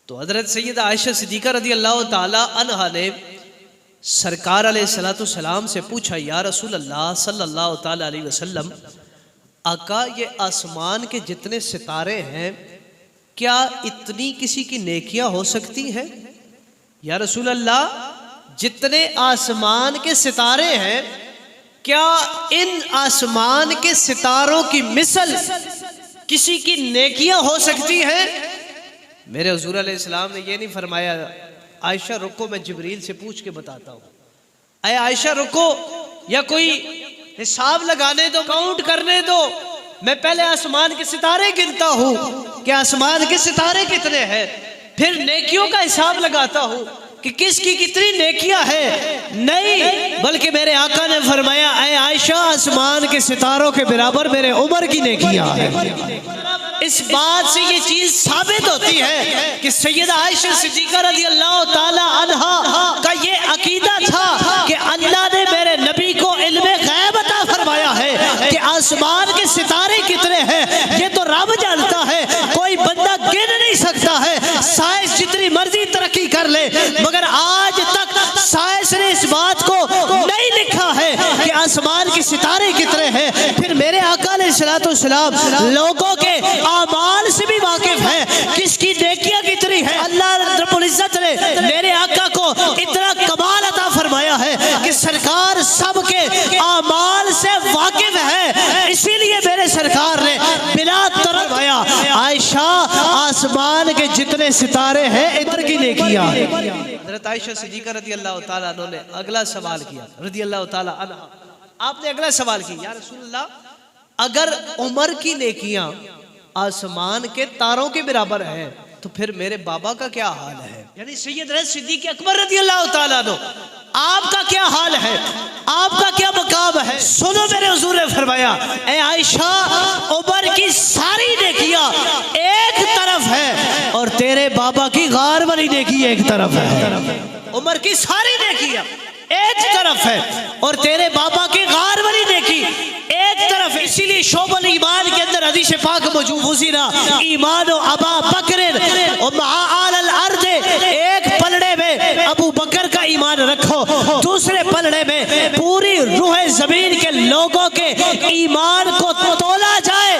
تو حضرت سیدہ عائشہ صدیقہ رضی اللہ تعالی عنہا نے سرکار علیہ السلام سے پوچھا، یا رسول اللہ صلی اللہ تعالی علیہ وسلم، آقا یہ آسمان کے جتنے ستارے ہیں کیا اتنی کسی کی نیکیاں ہو سکتی ہیں؟ یا رسول اللہ جتنے آسمان کے ستارے ہیں کیا ان آسمان کے ستاروں کی مثل کسی کی نیکیاں ہو سکتی ہیں؟ میرے حضور علیہ السلام نے یہ نہیں فرمایا عائشہ رکو میں جبریل سے پوچھ کے بتاتا ہوں، اے عائشہ رکو یا کوئی حساب لگانے دو، کاؤنٹ کرنے دو، میں پہلے آسمان کے ستارے گنتا ہوں کہ آسمان کے ستارے کتنے ہیں، پھر نیکیوں کا حساب لگاتا ہوں کہ کس کی کتنی نیکیاں ہیں۔ نہیں، بلکہ میرے آقا نے فرمایا اے عائشہ آسمان کے ستاروں کے برابر میرے عمر کی نیکیاں ہیں۔ اس بات سے یہ چیز ثابت ہوتی ہے کہ سیدہ عائشہ صدیقہ رضی اللہ تعالی عنہا کا یہ عقیدہ تھا کہ اللہ نے میرے نبی کو علم غیب عطا فرمایا ہے کہ آسمان کے ستارے کتنے ہیں یہ تو رب جانتا ہے، کوئی بندہ گن نہیں سکتا ہے، سائنس جتنی مرضی ترقی کر لے مگر آج تک سائنس نے اس بات کو نہیں لکھا ہے کہ آسمان کے ستارے کتنے ہیں۔ پھر میرے آقا علیہ السلام لوگوں کے اعمال سے بھی واقف ہے، کس کی نیکیاں کتنی ہیں۔ اللہ رب العزت نے میرے آقا کو اتنا کمال عطا فرمایا ہے کہ سرکار سب کے اعمال سے واقف ہے، اسی لیے میرے سرکار نے بلا ترمایا عائشہ آسمان کے جتنے ستارے ہیں ادھر کی نیکیاں۔ حضرت عائشہ صدیقہ رضی اللہ تعالیٰ عنہ نے اگلا سوال کیا، رضی اللہ تعالیٰ عنہ، آپ نے اگلا سوال کیا، یا رسول اللہ اگر عمر کی نیکیاں آسمان کے تاروں کے برابر ہے تو پھر میرے بابا کا کیا حال ہے؟ یعنی سیدنا صدیق اکبر رضی اللہ تعالیٰ عنہ آپ کا کیا حال ہے، آپ کا کیا مقام ہے؟ سنو میرے حضور نے فرمایا اے عائشہ عمر کی ساری نیکیاں ایک طرف ہے اور تیرے بابا کی غار والی نیکی ایک طرف ہے۔ عمر کی ساری نیکیاں ایک طرف ہے اور تیرے بابا کی غار والی نیکی ایک طرف ہے۔ اسی لیے شعب الایمان کے اندر حدیث پاک موجود وزیرہ ایمان و ابا بکر آل الارض، ایک پلڑے میں ابو بکر کا ایمان رکھو، دوسرے پلڑے میں پوری روح زمین کے لوگوں کے ایمان کو تولا جائے،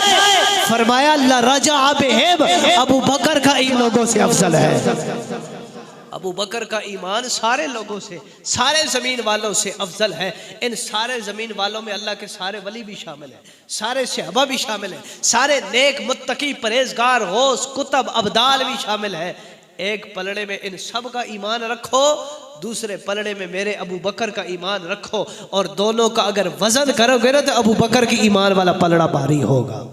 فرمایا اللہ رجع بہم ابو بکر کا ان لوگوں سے افضل ہے۔ ابو بکر کا ایمان سارے لوگوں سے، سارے زمین والوں سے افضل ہے۔ ان سارے زمین والوں میں اللہ کے سارے ولی بھی شامل ہیں، سارے صحابہ بھی شامل ہیں، سارے نیک متقی پرہیزگار غوث کتب ابدال بھی شامل ہیں۔ ایک پلڑے میں ان سب کا ایمان رکھو، دوسرے پلڑے میں میرے ابو بکر کا ایمان رکھو، اور دونوں کا اگر وزن کرو گے نا تو ابو بکر کی ایمان والا پلڑا بھاری ہوگا۔